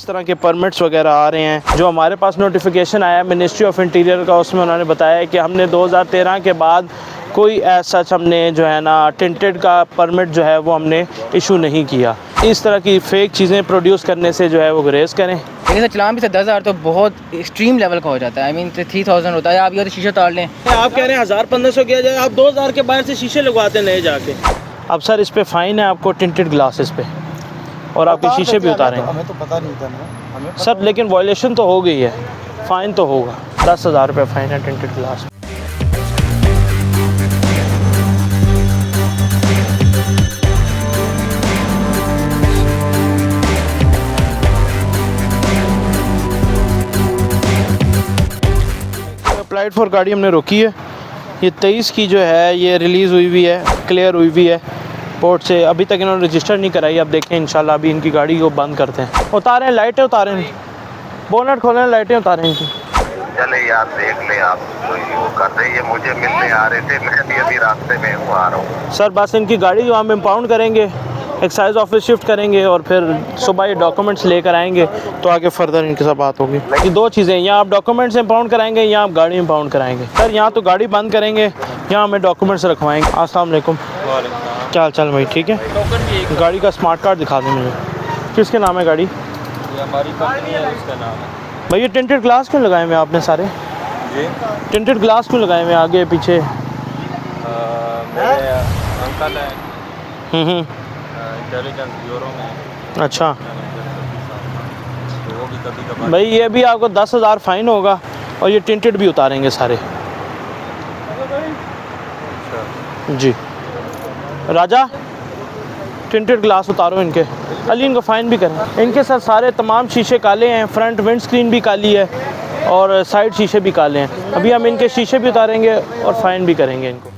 तरह के परमिट्स वगैरह आ रहे हैं। जो हमारे पास नोटिफिकेशन आया मिनिस्ट्री ऑफ इंटीरियर का, उसमें उन्होंने बताया कि हमने 2013 के बाद कोई ऐसा हमने जो है ना टिंटेड का परमिट जो है वो हमने इशू नहीं किया। इस तरह की फ़ेक चीज़ें प्रोड्यूस करने से जो है वो गुरेज करें। लेकिन सर चलान भी सर 10,000 तो बहुत एक्सट्रीम लेवल का हो जाता है। आई मीन 3000 होता है। आप ये शीशे तार लें, आप कह रहे हैं 1000-1500 किया जाए, आप 2000 के बाहर से शीशे लगवाते नए जाके। अब सर इस पे फ़ाइन है आपको टिंटेड ग्लासेस पे, और आपके शीशे भी उतारेंगे। हमें तो पता नहीं था ना हमें सर लेकिन वायलेशन तो हो गई है, फ़ाइन तो होगा। 10,000 रुपये फ़ाइन है टिंटेड ग्लास। अप्लाइड फॉर गाड़ी हमने रोकी है। ये 23 की जो है ये रिलीज़ हुई हुई है, क्लियर हुई हुई है पोर्ट से। अभी तक इन्होंने रजिस्टर नहीं कराई। अब देखें इंशाल्लाह अभी इनकी गाड़ी को बंद करते हैं। उतारें लाइटें, उतारें बोनट खोलें, लाइटें उतारें इनकी। चले यार देख ले आप, तो वो कर रही है, मुझे मिलने आ रहे थे, मैं भी अभी रास्ते में हूँ, आ रहा हूँ। सर बस इनकी गाड़ी जो हम इम्पाउंड करेंगे, एक्साइज ऑफिस शिफ्ट करेंगे और फिर सुबह ये डॉक्यूमेंट्स लेकर आएंगे तो आगे फर्दर इनके साथ बात होगी। ये दो चीज़ें, यहाँ आप डॉक्यूमेंट्स इम्पाउंड कराएंगे या आप गाड़ी इम्पाउंड कराएंगे। सर यहाँ तो गाड़ी बंद करेंगे, यहाँ हमें डॉक्यूमेंट्स रखवाएंगे। अस्सलाम वालेकुम, क्या हाल चाल भाई? ठीक है। गाड़ी का स्मार्ट कार्ड दिखा दें मुझे। किसके नाम है गाड़ी? हमारी कंपनी है, उसका नाम है। भाई ये टिंटेड ग्लास क्यों लगाए हुए आपने सारे? जी टिंटेड ग्लास क्यों लगाए हुए आगे पीछे? मेरे अंकल है इंटेलिजेंस ब्यूरो में। अच्छा तो वो भी कभी कभार। भाई ये भी आपको 10,000 फ़ाइन होगा और ये टिंटेड भी उतारेंगे सारे। जी राजा, टिंटेड ग्लास उतारो इनके। अली इनको फ़ाइन भी करें। इनके साथ सारे तमाम शीशे काले हैं, फ्रंट विंड स्क्रीन भी काली है और साइड शीशे भी काले हैं। अभी हम इनके शीशे भी उतारेंगे और फ़ाइन भी करेंगे इनको।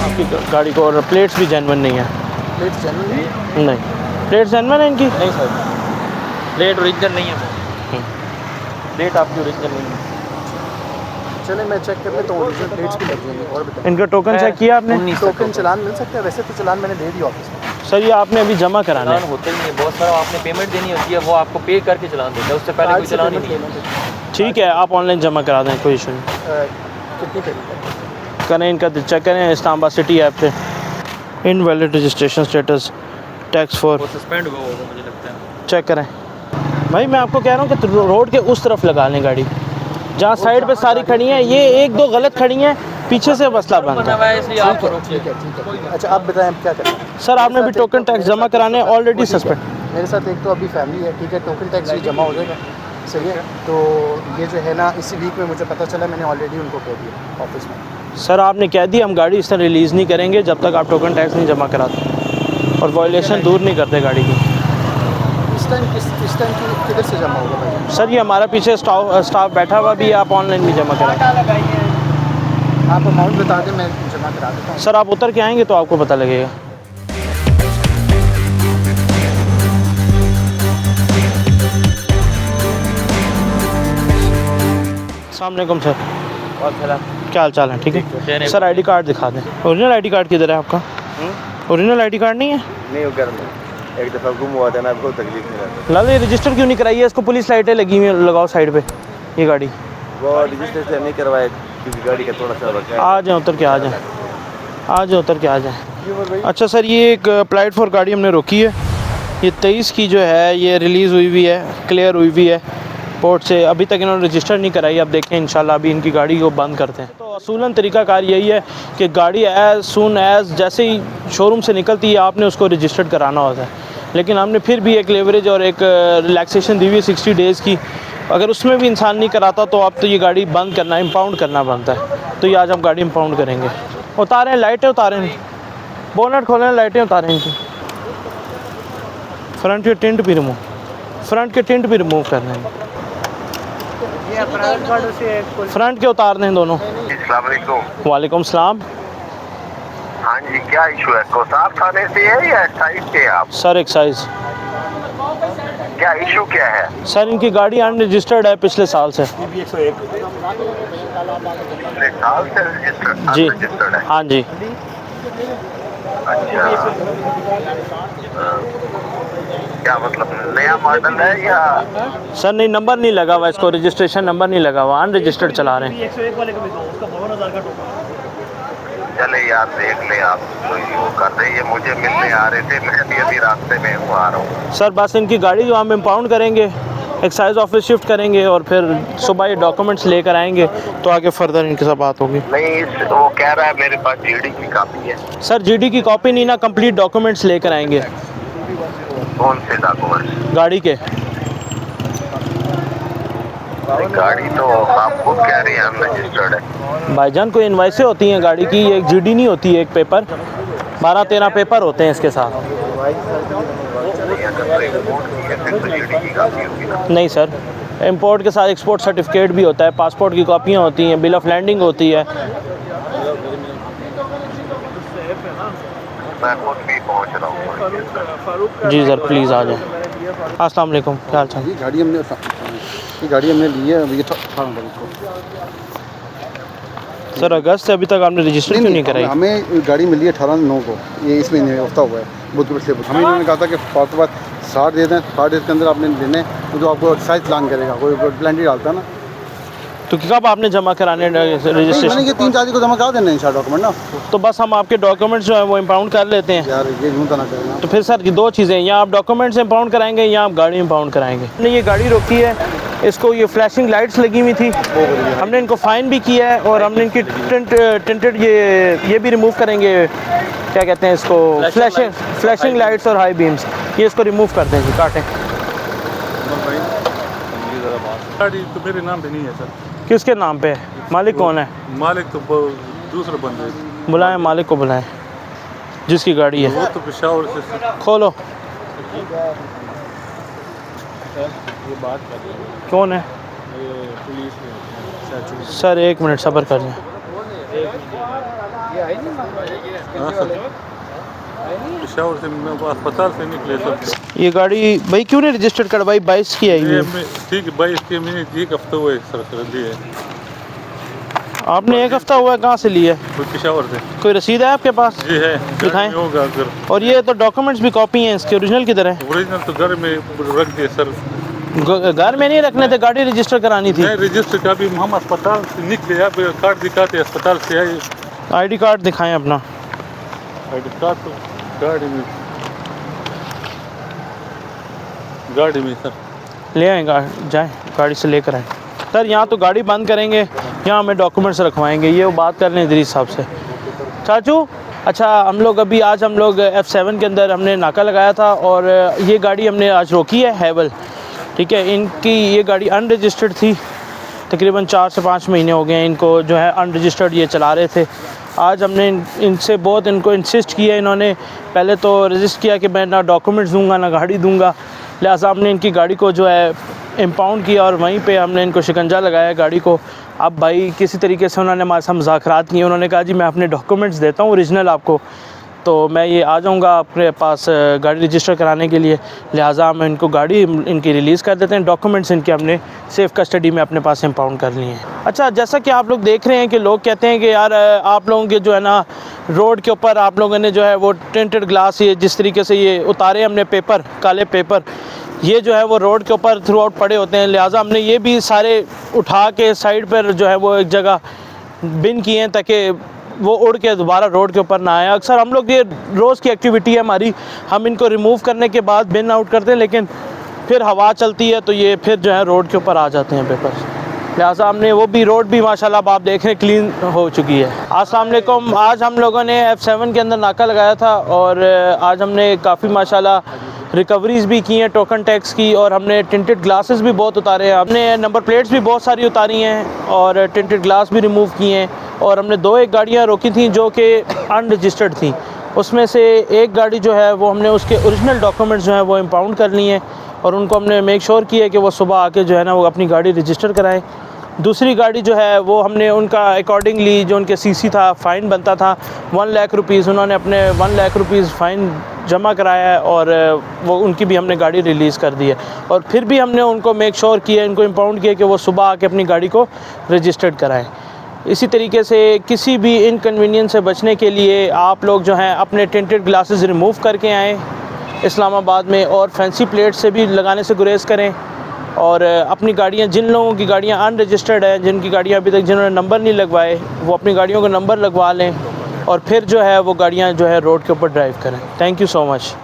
आपकी गाड़ी को, और प्लेट्स भी जेन्युइन नहीं है। प्लेट चैनल नहीं, प्लेट जेन्युइन है इनकी? नहीं सर, प्लेट ओरिजिनल नहीं है। प्लेट आपकी ओरिजिनल नहीं है। चले मैं चेक कर लेता हूँ, ओरिजिनल प्लेट्स भी लग जाएंगे। और बताएं, इनका टोकन चेक किया आपने? टोकन चलान मिल सकता है? वैसे तो चलान मैंने दे दिया ऑफिस में। सर ये आपने अभी जमा कराना चलान है। होता ही नहीं है, बहुत सारा आपने पेमेंट देनी होती है, वो आपको पे करके चलान देता है, उससे पहले कोई चलान ही नहीं है। ठीक है, आप ऑनलाइन जमा करा दें, कोई इशू नहीं। कितनी पेमेंट करें इनका चेक करें इस्लामाबाद सिटी ऐप से। Invalid registration status tax for वो सस्पेंड हुआ होगा मुझे लगता है। चेक करें। भाई मैं आपको कह रहा हूँ कि रोड के उस तरफ लगा लें गाड़ी, जहाँ साइड पे सारी खड़ी हैं। ये एक दो गलत खड़ी हैं, पीछे से मसला बनता है। इसलिए आपको रोकिए। ठीक है। अच्छा आप बताएं अब क्या करें? सर आपने भी टोकन टैक्स जमा कराने, ऑलरेडी सस्पेंड। मेरे साथ एक तो अभी फैमिली है, ठीक है, टोकन टैक्स भी जमा हो जाएगा, सही है। तो ये जो है ना इसी वीक में मुझे पता चला, मैंने ऑलरेडी उनको कह दिया ऑफिस में। सर आपने कह दिया हम गाड़ी इस तरह रिलीज़ नहीं करेंगे जब तक आप टोकन टैक्स नहीं जमा कराते और वायलेशन दूर नहीं करते गाड़ी की। इस टाइम किधर से जमा होगा भाई? सर ये हमारा पीछे स्टाफ बैठा हुआ भी है, आप ऑनलाइन भी जमा कराएं। आप अमाउंट बता दें, मैं जमा करा देता हूँ। सर आप उतर के आएंगे तो आपको पता लगेगा। अस्सलाम वालेकुम सर, और फिलहाल क्या हाल चाल है? ठीक है सर, आईडी कार्ड दिखा दें। ओरिजिनल आईडी कार्ड किधर है आपका? ओरिजिनल आईडी कार्ड नहीं है? नहीं, वो घर में एक दफ़ा गुम हुआ था ना, बहुत तकलीफ नहीं रहती। लाल ये रजिस्टर क्यों नहीं कराई है? इसको पुलिस लाइटें लगी हुई हैं, लगाओ साइड पे ये गाड़ी। वो रजिस्ट्रेशन नहीं करवाया क्योंकि गाड़ी का थोड़ा सा वक्त है। आ जाए उतर के, आ जाए, आ जाए उतर के, आ जाए। अच्छा सर ये एक अप्लाइड फॉर गाड़ी हमने रोकी है। ये 23 की जो है ये रिलीज़ हुई हुई है, क्लियर हुई हुई है पोर्ट से। अभी तक इन्होंने रजिस्टर नहीं कराई। अब देखें इंशाल्लाह अभी इनकी गाड़ी को बंद करते हैं। तो असूलन तरीक़ाकार यही है कि गाड़ी एज़ सून एज़ जैसे ही शोरूम से निकलती है आपने उसको रजिस्टर्ड कराना होता है। लेकिन हमने फिर भी एक लेवरेज और एक रिलैक्सेशन दी हुई है 60 डेज़ की। अगर उसमें भी इंसान नहीं कराता तो अब तो ये गाड़ी बंद करना, इम्पाउंड करना बनता है। तो ये आज हम गाड़ी इम्पाउंड करेंगे। उतारें लाइटें, उतारें बोनट खोलें, लाइटें उतारें इनकी। फ्रंट के टिंट भी रिमूव, फ्रंट के टिंट भी रिमूव कर देंगे। फ्रंट के उतार दें दोनों। अस्सलाम वालेकुम। वालेकुम सलाम। हाँ जी, क्या इशू है? कोसाफ थाने से है या साइड से आप? सर एक्साइज क्या इशू क्या है? सर इनकी गाड़ी अनरजिस्टर्ड है पिछले साल से। पिछले साल से जी रजिस्टर्ड है? हाँ जी। अच्छा, क्या मतलब नया मॉडल है या? सर नहीं, नंबर नहीं लगा हुआ इसको, रजिस्ट्रेशन नंबर नहीं लगा हुआ, अनरजिस्टर्ड चला रहे हैं। चले यार देख ले आप, तो वो कर रहे, ये मुझे मिलने आ रहे थे, मैं भी अभी रास्ते में हूँ, आ रहा हूँ। सर बस इनकी गाड़ी जो हम इम्पाउंड करेंगे, एक्साइज ऑफिस शिफ्ट करेंगे और फिर सुबह ये डॉक्यूमेंट्स लेकर आएंगे तो आगे फर्दर इनके साथ बात होगी। नहीं, वो कह रहा है मेरे पास जीडी की कॉपी है। सर जीडी की कॉपी नहीं ना, कंप्लीट डॉक्यूमेंट्स लेकर आएंगे। कौन से डॉक्यूमेंट? गाड़ी के। गाड़ी तो आप खुद कह रही है अनरजिस्टर्ड है। भाईजान कोई इनवाइसें होती हैं गाड़ी की, एक जीडी नहीं होती है, एक पेपर, 12-13 पेपर होते हैं इसके साथ। नहीं सर, इंपोर्ट के साथ एक्सपोर्ट सर्टिफिकेट भी होता है, पासपोर्ट की कॉपियाँ होती हैं, बिल ऑफ लैंडिंग होती है। मैं खुद भी पहुंच रहा हूँ। जी सर प्लीज़ आ जाएं। अस्सलाम वालेकुम, क्या हाल चाल? ये गाड़ी हमने ली है अभी 18 तारीख को। सर अगस्त से अभी तक आपने रजिस्टर क्यों नहीं कराई? हमें गाड़ी मिली है 18/9 को, ये इस महीने हफ्ता हुआ है, बुध के पिछले। हमें इन्होंने कहा था कि फालतू बात 60 दे दें, 60 डेज के अंदर आपने देने, तो आपको एक्साइज प्लान करेगा, कोई प्लान डालता है ना। तो कब आपने जमा कराने रजिस्ट्रेशन? मैंने ये 3 तारीख को जमा करा देना है डॉक्यूमेंट ना। तो बस हम आपके डॉक्यूमेंट्स जो है वो इम्पाउंड कर लेते हैं। यार ये यूँ तो ना करना। तो फिर सर ये दो चीज़ें, या आप डॉक्यूमेंट्स इम्पाउंड कराएंगे या आप गाड़ी इम्पाउंड कराएंगे। हमने ये गाड़ी रोकी है, इसको ये फ्लैशिंग लाइट्स लगी हुई थी, हमने इनको फ़ाइन भी किया है और हमने इनकी टिंटेड ये भी रिमूव करेंगे, क्या कहते हैं इसको, फ्लैशिंग लाइट्स और हाई बीम्स, ये इसको रिमूव कर देंगे, काटें। गाड़ी तो मेरे नाम पे नहीं है सर। किसके नाम पे है? मालिक कौन है? मालिक तो दूसरे बंदे। बुलाएं मालिक को, बुलाएं जिसकी गाड़ी है। वो तो पेशावर से। खोलो। कौन है? सर 1 मिनट सब्र कर जाए। हाँ सर, पेशावर से अस्पताल से निकले सर। ये गाड़ी भाई क्यों नहीं रजिस्टर्ड करवाई? 22 की आई हुई है। ठीक है, 22 के महीने 1 हफ्ता हुआ है सर दिए। आपने 1 हफ्ता हुआ है, कहाँ से लिया? पेशावर से। कोई रसीद है आपके पास? जी है, दिखाएं। होगा अगर। और ये तो डॉक्यूमेंट्स भी कॉपी हैं इसके, ओरिजिनल किधर है? ओरिजिनल तो घर में रख दिए सर। घर में नहीं रखने थे, गाड़ी रजिस्टर करानी थी। नहीं रजिस्टर का भी हम अस्पताल से निकले, अब कार्ड दिखाते अस्पताल से आए। आईडी कार्ड दिखाएं अपना। आईडी कार्ड तो गाड़ी में सर। ले आए जाएँ गाड़ी से लेकर आए। सर यहाँ तो गाड़ी बंद करेंगे, यहाँ हमें डॉक्यूमेंट्स रखवाएंगे, ये वो बात कर लें इदरीस साहब से। चाचू अच्छा, हम लोग F7 के अंदर हमने नाका लगाया था और ये गाड़ी हमने आज रोकी है, हैवल, ठीक है। इनकी ये गाड़ी अनरजिस्टर्ड थी, तकरीबन 4 से 5 महीने हो गए इनको जो है अनरजिस्टर्ड ये चला रहे थे। आज हमने इनसे बहुत इनको इंसिस्ट किया, इन्होंने पहले तो रजिस्ट किया कि मैं ना डॉक्यूमेंट्स दूंगा ना गाड़ी दूंगा, लिहाजा हमने इनकी गाड़ी को जो है इम्पाउंड किया और वहीं पे हमने इनको शिकंजा लगाया गाड़ी को। अब भाई किसी तरीके से उन्होंने हमारे साथ मुज़ाकरात किए, उन्होंने कहा जी मैं अपने डॉक्यूमेंट्स देता हूँ ओरिजिनल आपको, तो मैं ये आ जाऊँगा आपके पास गाड़ी रजिस्टर कराने के लिए, लिहाजा हम इनको गाड़ी इनकी रिलीज़ कर देते हैं। डॉक्यूमेंट्स इनके हमने सेफ़ कस्टडी में अपने पास इम्पाउंड कर लिए हैं। अच्छा, जैसा कि आप लोग देख रहे हैं कि लोग कहते हैं कि यार आप लोगों के जो है ना रोड के ऊपर आप लोगों ने जो है वो टिंटेड ग्लास, ये जिस तरीके से ये उतारे हमने पेपर, काले पेपर, ये जो है वो रोड के ऊपर थ्रू आउट पड़े होते हैं, लिहाजा हमने ये भी सारे उठा के साइड पर जो है वो एक जगह बिन किए हैं ताकि वो उड़ के दोबारा रोड के ऊपर ना आए। अक्सर हम लोग ये रोज़ की एक्टिविटी है हमारी, हम इनको रिमूव करने के बाद बिन आउट करते हैं, लेकिन फिर हवा चलती है तो ये फिर जो है रोड के ऊपर आ जाते हैं पेपर्स, लिहाजा हमने वो भी रोड भी माशाल्लाह आप देख रहे हैं क्लीन हो चुकी है। अस्सलाम वालेकुम। आज हम लोगों ने F7 के अंदर नाका लगाया था और आज हमने काफ़ी माशाल्लाह रिकवरीज़ भी की हैं टोकन टैक्स की, और हमने टिंटेड ग्लासेस भी बहुत उतारे हैं, हमने नंबर प्लेट्स भी बहुत सारी उतारी हैं और टिंटेड ग्लास भी रिमूव किए हैं। और हमने 2 गाड़ियाँ रोकी थी जो कि अनरजिस्टर्ड थी, उसमें से एक गाड़ी जो है वो हमने उसके ओरिजिनल डॉक्यूमेंट्स जो हैं वो इम्पाउंड कर लिए हैं और उनको हमने मेक श्योर किया कि वो सुबह आके जो है ना वो अपनी गाड़ी रजिस्टर कराएं। दूसरी गाड़ी जो है वो हमने उनका अकॉर्डिंगली जो उनके CC था फ़ाइन बनता था 1 लाख रुपीज़, उन्होंने अपने 1 लाख रुपीज़ फ़ाइन जमा कराया है और वो उनकी भी हमने गाड़ी रिलीज़ कर दी है। और फिर भी हमने उनको मेक श्योर किया, इनको इम्पाउंड किया कि वो सुबह आके अपनी गाड़ी को रजिस्टर्ड कराएं। इसी तरीके से किसी भी इनकन्वीनियंस से बचने के लिए आप लोग जो हैं अपने टिंटेड ग्लासेस रिमूव करके आएँ इस्लामाबाद में, और फैंसी प्लेट से भी लगाने से गुरेज करें। और अपनी गाड़ियाँ, जिन लोगों की गाड़ियाँ अनरजिस्टर्ड हैं, जिनकी गाड़ियाँ अभी तक जिन्होंने नंबर नहीं लगवाए, वो अपनी गाड़ियों को नंबर लगवा लें और फिर जो है वो गाड़ियाँ जो है रोड के ऊपर ड्राइव करें। Thank you so much.